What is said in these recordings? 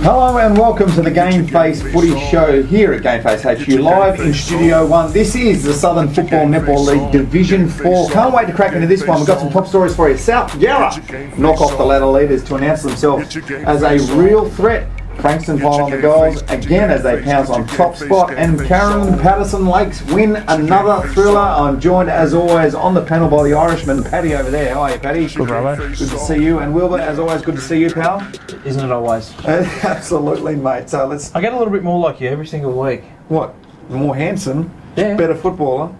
Hello and welcome to the GameFace Footy Show here at GameFace HQ, live in Studio 1. This is the Southern Football Netball League Division 4. Can't wait to crack into this one. We've got some top stories for you. South Yarra knock off the ladder leaders to announce themselves as a real threat. Frankston pile on the goals again as they pounce on top spot, and Karen Patterson Lakes win another thriller. I'm joined as always on the panel by the Irishman, Paddy over there. How are you, Paddy? Good, brother. Good to see you. And Wilbur, as always, good to see you, pal. Isn't it always? Absolutely, mate. So let's... I get a little bit more like you every single week. What? More handsome? Yeah. Better footballer?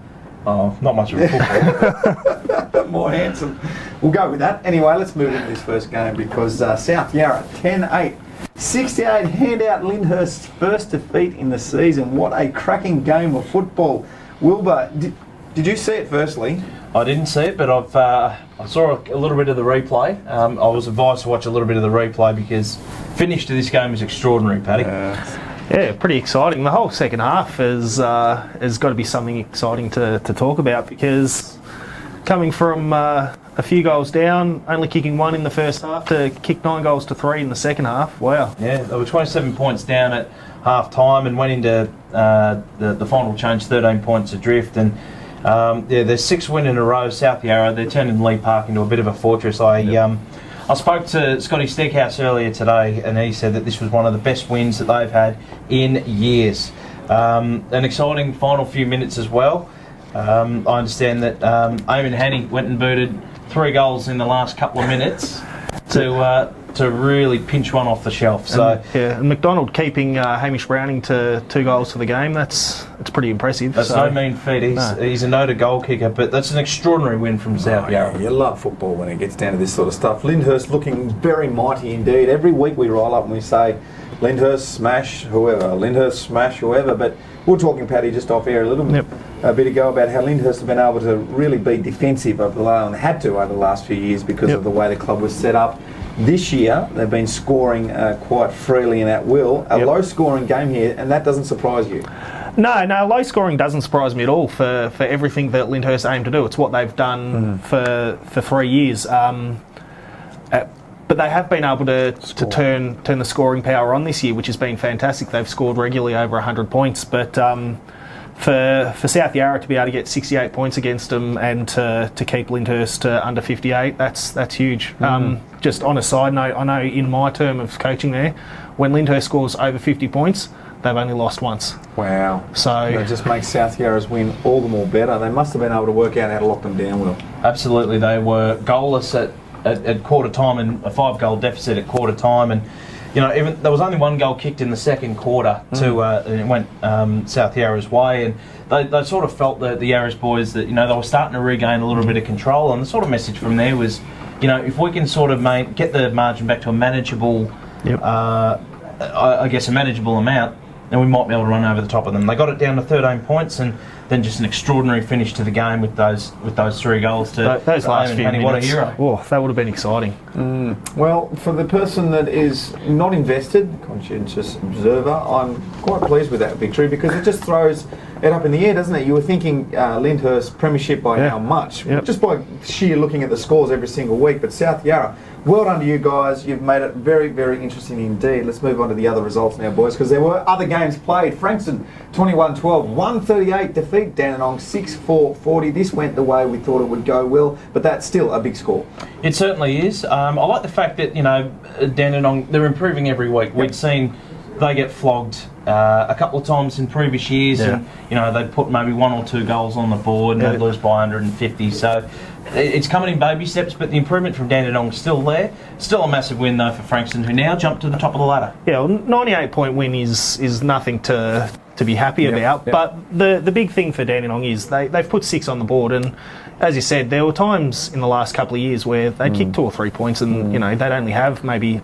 Oh, not much of a footballer. More handsome. We'll go with that. Anyway, let's move into this first game because South Yarra 10-8. 68 handout Lyndhurst's first defeat in the season. What a cracking game of football. Wilbur, did you see it firstly? I didn't see it, but I saw a little bit of the replay. I was advised to watch a little bit of the replay because finish to this game is extraordinary, Paddy. Yeah, pretty exciting. The whole second half has got to be something exciting to talk about because coming from a few goals down, only kicking one in the first half, to kick 9 goals to 3 in the second half. Wow. Yeah, they were 27 points down at half time and went into the final change 13 points adrift. And they're 6 wins in a row, South Yarra. They're turning Lee Park into a bit of a fortress. I spoke to Scotty Steakhouse earlier today, and he said that this was one of the best wins that they've had in years. An exciting final few minutes as well. I understand that Eamon Hanny went and booted 3 goals in the last couple of minutes to really pinch one off the shelf. So and McDonald keeping Hamish Browning to 2 goals for the game. It's pretty impressive. That's no mean feat. He's a noted goal kicker, but that's an extraordinary win from South Yarra. You love football when it gets down to this sort of stuff. Lyndhurst looking very mighty indeed. Every week we roll up and we say Lyndhurst smash whoever, Lyndhurst smash whoever, but we were talking, Paddy, just off air a bit ago about how Lyndhurst have been able to really be defensive over the last, and had to over the last few years because of the way the club was set up. This year they've been scoring quite freely and at will. A low scoring game here, and that doesn't surprise you. No, low scoring doesn't surprise me at all for everything that Lyndhurst aim to do. It's what they've done for 3 years. But they have been able to turn the scoring power on this year, which has been fantastic. They've scored regularly over 100 points, but for South Yarra to be able to get 68 points against them and to keep Lyndhurst under 58, that's huge. Just on a side note, I know in my term of coaching there, when Lyndhurst scores over 50 points, they've only lost once. Wow. So that just makes South Yarra's win all the more better. They must have been able to work out how to lock them down, Will. Absolutely. They were goalless at quarter time and a 5-goal deficit at quarter time, and even there was only 1 goal kicked in the second quarter and it went South Yarra's way, and they sort of felt that the Yarra's boys that they were starting to regain a little bit of control, and the sort of message from there was if we can sort of get the margin back to a manageable I guess a manageable amount, then we might be able to run over the top of them. They got it down to 13 points, and then just an extraordinary finish to the game with those 3 goals to those last few minutes. What a hero! Oh, that would have been exciting. Well, for the person that is not invested, conscientious observer, I'm quite pleased with that victory because it just throws it up in the air, doesn't it? You were thinking Lyndhurst premiership by how much? Just by sheer looking at the scores every single week. But South Yarra, well done to you guys. You've made it very, very interesting indeed. Let's move on to the other results now, boys, because there were other games played. Frankston 21-12, 138 defeat Dandenong 6-4-40. This went the way we thought it would go, Will, but that's still a big score. It certainly is. I like the fact that Dandenong, they're improving every week. We'd seen they get flogged a couple of times in previous years, and they'd put maybe 1 or 2 goals on the board and they'd lose by 150. So it's coming in baby steps, but the improvement from Dandenong is still there. Still a massive win though for Frankston, who now jumped to the top of the ladder. Yeah, well, 98-point win is nothing to be happy about. But the big thing for Dandenong is they've put 6 on the board, and as you said, there were times in the last couple of years where they kicked 2 or 3 points, and they'd only have maybe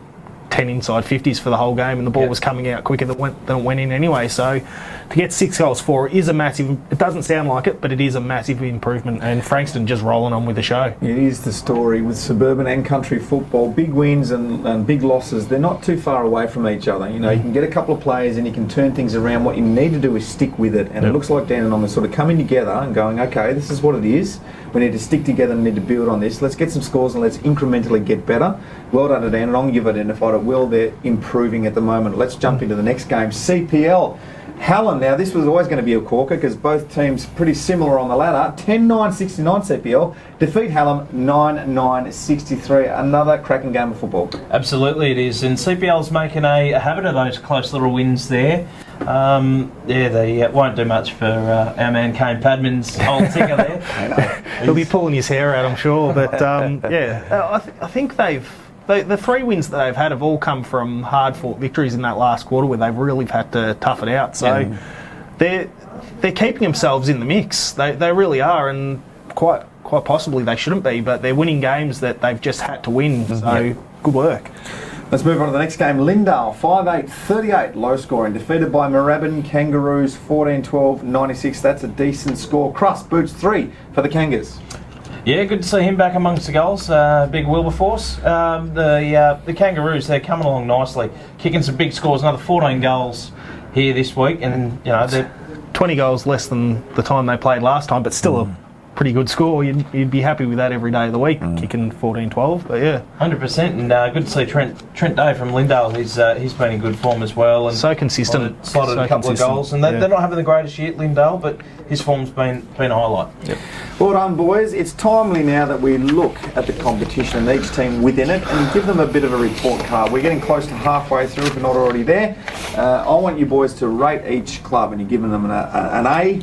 10 inside 50s for the whole game, and the ball was coming out quicker than it went in anyway. So to get 6 goals for is a massive, it doesn't sound like it, but it is a massive improvement, and Frankston just rolling on with the show. It is the story with suburban and country football. Big wins and big losses, they're not too far away from each other. You can get a couple of players and you can turn things around. What you need to do is stick with it, and it looks like Dandenong is sort of coming together and going, okay, this is what it is. We need to stick together and need to build on this. Let's get some scores and let's incrementally get better. Well done to Dandenong. You've identified it well. They're improving at the moment. Let's jump into the next game. CPL. Hallam. Now, this was always going to be a corker because both teams pretty similar on the ladder. 10-9-69 CPL. Defeat Hallam 9-9-63. Another cracking game of football. Absolutely it is. And CPL's making a habit of those close little wins there. They won't do much for our man Kane Padman's old ticker there. He'll be pulling his hair out, I'm sure. But, I think the 3 wins that they've had have all come from hard-fought victories in that last quarter where they've really had to tough it out. So they're keeping themselves in the mix. They really are, and quite possibly they shouldn't be, but they're winning games that they've just had to win. So good work. Let's move on to the next game. Lindale, 5-8-38, low scoring. Defeated by Moorabbin Kangaroos, 14-12-96. That's a decent score. Crust boots 3 for the Kangas. Yeah, good to see him back amongst the goals. Big Wilberforce. The Kangaroos, they're coming along nicely, kicking some big scores. Another 14 goals here this week, and they're 20 goals less than the time they played last time, but still a pretty good score. You'd be happy with that every day of the week, kicking 14-12. But yeah, 100%. And good to see Trent Day from Lindale. He's been in good form as well, and so consistent. Slotted a couple of goals, and they're not having the greatest year at Lindale, but his form's been a highlight. Yep. Well done, boys. It's timely now that we look at the competition and each team within it and give them a bit of a report card. We're getting close to halfway through if we're not already there. I want you boys to rate each club, and you're giving them an A,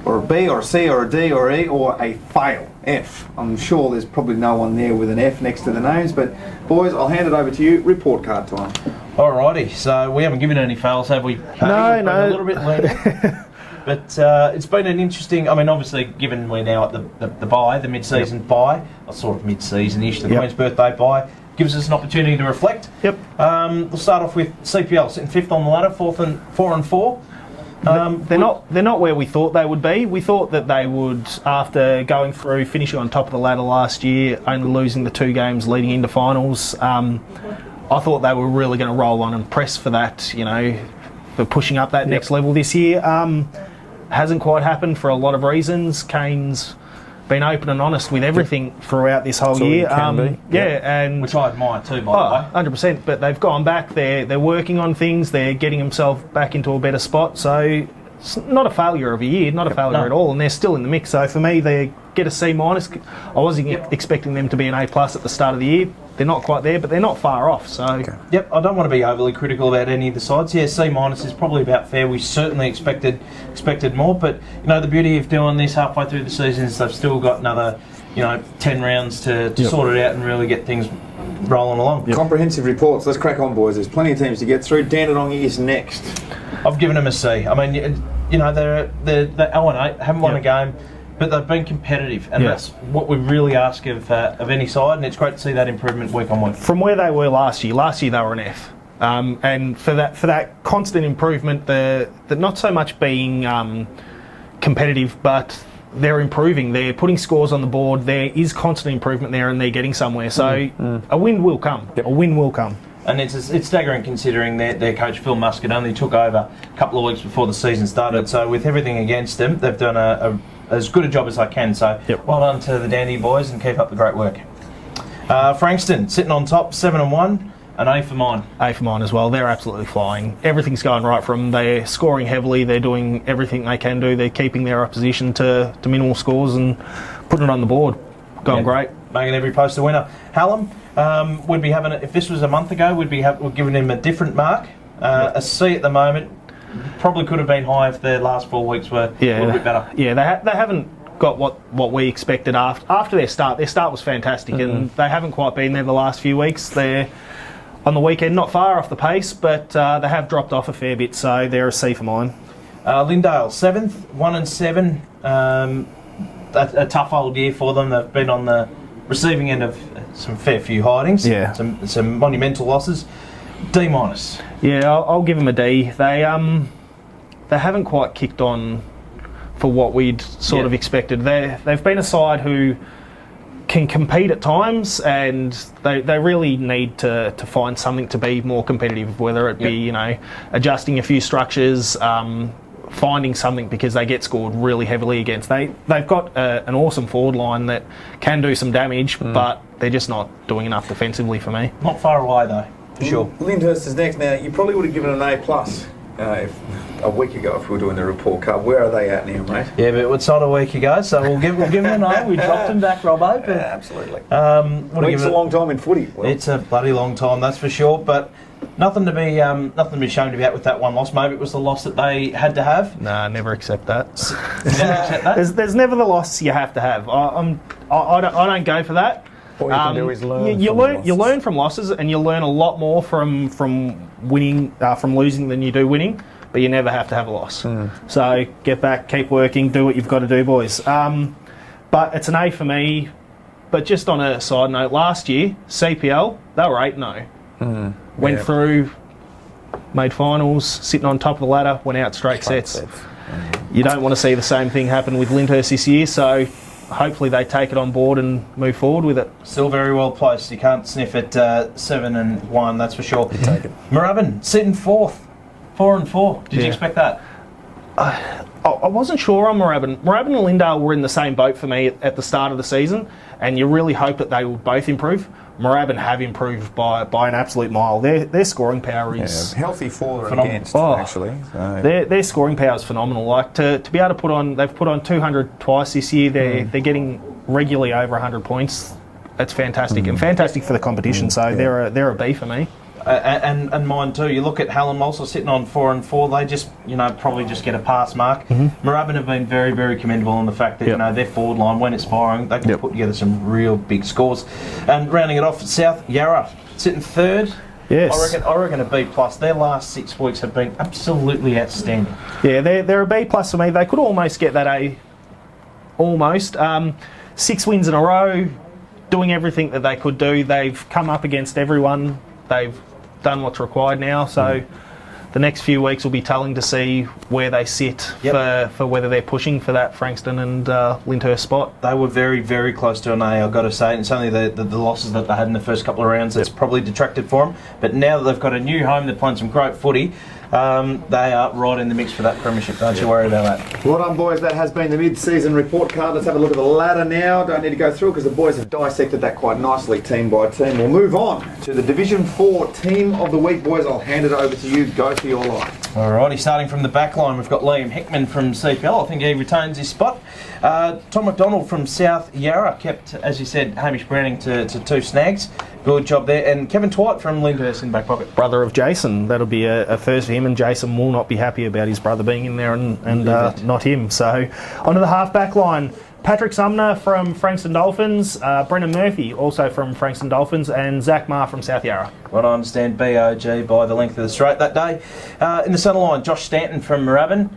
or a B, or a C, or a D, or E, or a fail, F. I'm sure there's probably no one there with an F next to the names, but boys, I'll hand it over to you. Report card time. Alrighty, so we haven't given any fails, have we? No. A little bit lenient. But it's been an interesting, obviously, given we're now at the bye, the mid-season bye, or sort of mid-season-ish, the Queen's birthday bye, gives us an opportunity to reflect. Yep. We'll start off with CPL, sitting 5th on the ladder, 4 and 4. They're not where we thought they would be. We thought that they would, after going through, finishing on top of the ladder last year, only losing the 2 games leading into finals. I thought they were really going to roll on and press for that, for pushing up that next level this year. Hasn't quite happened for a lot of reasons. Kane's been open and honest with everything throughout this whole year. And which I admire too, by the way. 100%. But they've gone back. They're working on things. They're getting themselves back into a better spot. So it's not a failure of a year, not a failure at all. And they're still in the mix. So for me, they get a C-. I wasn't expecting them to be an A+ at the start of the year. They're not quite there, but they're not far off. So Yep, I don't want to be overly critical about any of the sides. Yeah, C- is probably about fair. We certainly expected more, but the beauty of doing this halfway through the season is they've still got another 10 rounds to sort it out and really get things rolling along. Yep. Comprehensive reports. Let's crack on, boys. There's plenty of teams to get through. Dandenong is next. I've given them a C. They're 0-8, haven't won a game, but they've been competitive, and that's what we really ask of any side, and it's great to see that improvement week on week. From where they were last year they were an F, and for that constant improvement, the not so much being competitive, but they're improving. They're putting scores on the board. There is constant improvement there, and they're getting somewhere. So a win will come. Yep. A win will come. And it's staggering considering their coach Phil Muscat only took over a couple of weeks before the season started. Yep. So with everything against them, they've done as good a job as they can. So well done to the Dandy boys and keep up the great work. Frankston sitting on top, 7-1, an A for mine. A for mine as well. They're absolutely flying. Everything's going right for them. They're scoring heavily. They're doing everything they can do. They're keeping their opposition to minimal scores and putting it on the board. Going great. Making every post a winner. Hallam, we'd be having, if this was a month ago, we'd giving him a different mark. A C at the moment. Probably could have been high if their last 4 weeks were a little bit better. Yeah, they haven't got what we expected after their start. Their start was fantastic, and they haven't quite been there the last few weeks. They're on the weekend not far off the pace, but they have dropped off a fair bit, so they're a C for mine. Lindale, 7th, 1-7. A tough old year for them. They've been on the receiving end of some fair few hidings, some monumental losses. D-. Yeah, I'll give them a D. They haven't quite kicked on for what we'd sort of expected. They've been a side who can compete at times, and they really need to find something to be more competitive, whether it be adjusting a few structures, finding something because they get scored really heavily against. They've got an awesome forward line that can do some damage, but they're just not doing enough defensively for me. Not far away though, for sure. Lyndhurst is next. Now, you probably would have given an A+ a week ago if we were doing the report card. Where are they at now, mate? Yeah, but it's not a week ago, so we'll give them an A. We dropped them back, Robbo. But, Absolutely. Week's a long time in footy. Well, it's a bloody long time, that's for sure. But nothing to be ashamed about with that one loss. Maybe it was the loss that they had to have. Nah, never accept that. Never accept that. There's never the loss you have to have. I don't go for that. What you can do is learn. You learn from losses, and you learn a lot more from winning, from losing than you do winning. But you never have to have a loss. So get back, keep working, do what you've got to do, boys. But it's an A for me. But just on a side note, last year CPL they were 8-0. Went through, made finals, sitting on top of the ladder, went out straight sets. You don't want to see the same thing happen with Lyndhurst this year. So hopefully they take it on board and move forward with it. Still very well placed. You can't sniff at 7-1, that's for sure. You take it. Moorabbin sitting 4th, 4-4. Did you expect that? I wasn't sure on Moorabbin. Moorabbin and Lindale were in the same boat for me at the start of the season, and you really hope that they will both improve. Moorabbin have improved by an absolute mile. Their scoring power is healthy for and phenomenal. against, actually. So. Their scoring power is phenomenal. Like to be able to put on, they've put on 200 twice this year. They're getting regularly over 100 points. That's fantastic and fantastic for the competition. So they're a B for me. And mine too. You look at Hallam also sitting on 4-4. They just, probably just get a pass mark. Moorabbin have been very, very commendable in the fact that their forward line, when it's firing, they can put together some real big scores. And rounding it off, South Yarra sitting 3rd. Yes, I reckon a B+. Their last 6 weeks have been absolutely outstanding. Yeah, they're a B+ for me. They could almost get that A. Almost 6 wins in a row, doing everything that they could do. They've come up against everyone. They've done what's required now, so the next few weeks will be telling to see where they sit for whether they're pushing for that Frankston and Lyndhurst spot. They were very, very close to an A, I've got to say. And it's only the losses that they had in the first couple of rounds that's probably detracted for them. But now that they've got a new home, they're playing some great footy. They are right in the mix for that premiership. Don't you worry about that. Well done, boys. That has been the mid-season report card. Let's have a look at the ladder now. Don't need to go through because the boys have dissected that quite nicely, team by team. We'll move on to the Division 4 Team of the Week, boys. I'll hand it over to you. Go for your line. Alrighty, starting from the back line, we've got Liam Hickman from CPL. I think he retains his spot. Tom McDonald from South Yarra kept, as you said, Hamish Browning to 2 snags. Good job there. And Kevin Twite from Lyndhurst in back pocket. Brother of Jason. That'll be a first for him, and Jason will not be happy about his brother being in there and not him. So, onto the half-back line. Patrick Sumner from Frankston Dolphins, Brendan Murphy also from Frankston Dolphins, and Zach Marr from South Yarra. Well, I understand BOG by the length of the straight that day. In the centre line, Josh Stanton from Moorabbin.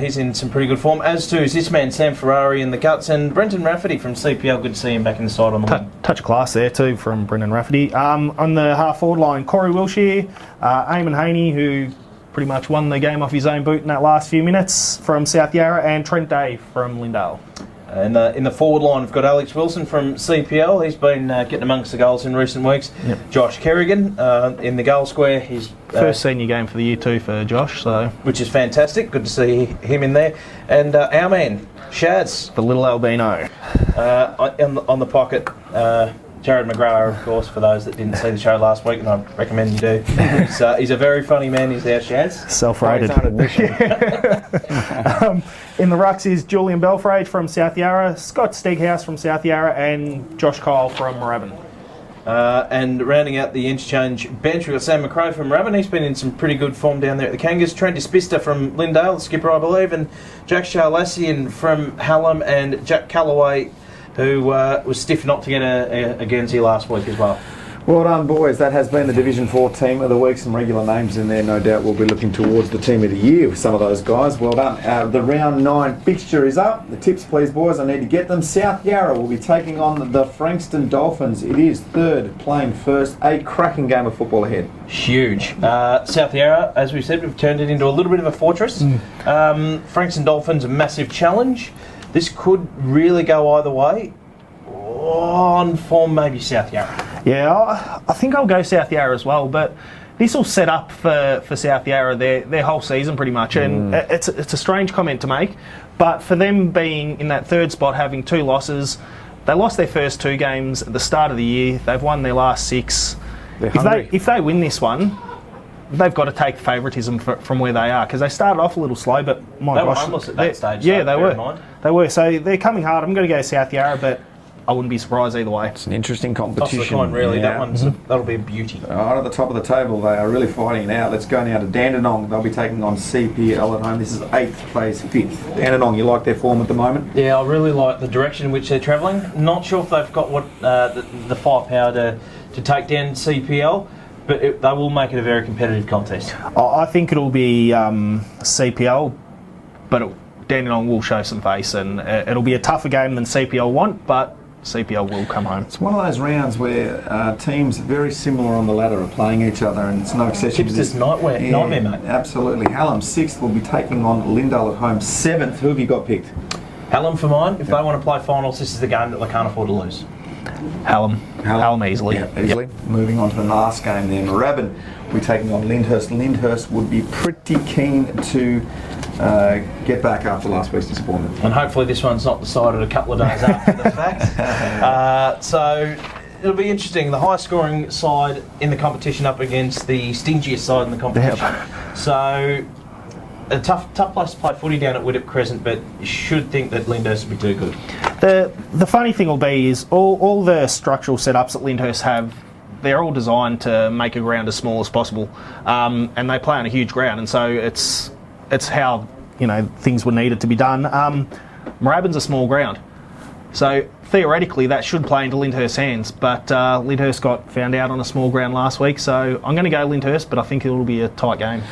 He's in some pretty good form, as too is this man, Sam Ferrari in the guts, and Brenton Rafferty from CPL. Good to see him back in the side on the wing. Touch of class there too from Brendan Rafferty. On the half-forward line, Corey Wilshire, Eamon Haney, who pretty much won the game off his own boot in that last few minutes from South Yarra, and Trent Day from Lindale. And in the forward line, we've got Alex Wilson from CPL. He's been getting amongst the goals in recent weeks. Josh Kerrigan in the goal square. He's first senior game for the year 2 for Josh, so which is fantastic. Good to see him in there. And our man Shads, the little albino, on the pocket. Jared McGrath, of course, for those that didn't see the show last week, and I recommend you do. He's a very funny man. He's our Shads. Self-rated. In the rucks is Julian Belfrage from South Yarra, Scott Steghouse from South Yarra, and Josh Kyle from Moorabbin. And rounding out the interchange bench, we've got Sam McRae from Moorabbin. He's been in some pretty good form down there at the Kangas. Trent Ispista from Lindale, the skipper, I believe, and Jack Charlassian from Hallam, and Jack Callaway, who was stiff not to get a Guernsey last week as well. Well done, boys. That has been the Division 4 Team of the Week. Some regular names in there. No doubt we'll be looking towards the Team of the Year with some of those guys. Well done. The round 9 fixture is up. The tips, please, boys. I need to get them. South Yarra will be taking on the Frankston Dolphins. It is 3rd, playing 1st. A cracking game of football ahead. Huge. South Yarra, as we said, we've turned it into a little bit of a fortress. Frankston Dolphins, a massive challenge. This could really go either way. On form, maybe South Yarra. Yeah, I think I'll go South Yarra as well, but this will set up for South Yarra their whole season pretty much, and it's a strange comment to make, but for them being in that third spot, having 2 losses, they lost their first 2 games at the start of the year. They've won their last 6. If they win this one, they've got to take favouritism from where they are, because they started off a little slow, but they were homeless at that stage. Yeah, they were. They were. So they're coming hard. I'm going to go South Yarra, but I wouldn't be surprised either way. It's an interesting competition. Toss the coin, really. Yeah. That'll be a beauty. Right at the top of the table, they are really fighting it out. Let's go now to Dandenong. They'll be taking on CPL at home. This is 8th place, 5th. Dandenong, you like their form at the moment? Yeah, I really like the direction in which they're travelling. Not sure if they've got what the firepower to take down CPL, but they will make it a very competitive contest. I think it'll be CPL, but Dandenong will show some face, and it'll be a tougher game than CPL want, but CPL will come home. It's one of those rounds where teams very similar on the ladder are playing each other, and it's no exception to this. Nightmare, mate. Absolutely. Hallam 6th will be taking on Lindale at home 7th. Who have you got picked? Hallam for mine. If they want to play finals, this is the game that they can't afford to lose. Hallam easily. Yeah, easily. Yep. Moving on to the last game there. Moorabbin will be taking on Lyndhurst. Lyndhurst would be pretty keen to get back after last week's disappointment. And hopefully this one's not decided a couple of days after the fact. So it'll be interesting. The highest scoring side in the competition up against the stingiest side in the competition. Yep. So a tough place to play footy down at Widdop Crescent, but you should think that Lyndhurst will be too good. The funny thing will be is all the structural setups that Lyndhurst have, they're all designed to make a ground as small as possible, and they play on a huge ground, and so it's how things were needed to be done. Moorabbin's a small ground, so theoretically that should play into Lyndhurst's hands, but Lyndhurst got found out on a small ground last week, so I'm going to go Lyndhurst, but I think it'll be a tight game.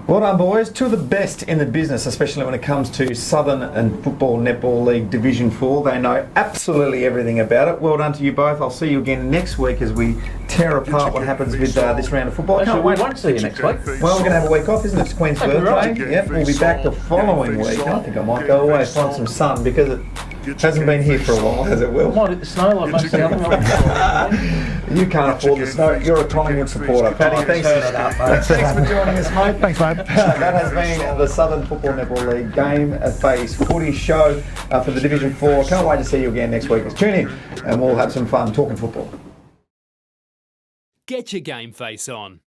Well done, boys. 2 of the best in the business, especially when it comes to Southern and Football Netball League Division 4. They know absolutely everything about it. Well done to you both. I'll see you again next week as we tear apart what happens with this round of football. Actually, we won't see you next week. Well, we're going to have a week off, isn't it? It's Queen's birthday. Yep, we'll be back the following week. I think I might go away, find some sun, because it hasn't been here for a while, has it, Will? Might hit the snow like most of the other. You can't afford the snow. You're a Collingwood supporter. Paddy, thanks for joining us, mate. Thanks, mate. That has been the Southern Football Netball League GameFace Footy show for the Division 4. Can't wait to see you again next week. Tune in and we'll have some fun talking football. Get your GameFace on.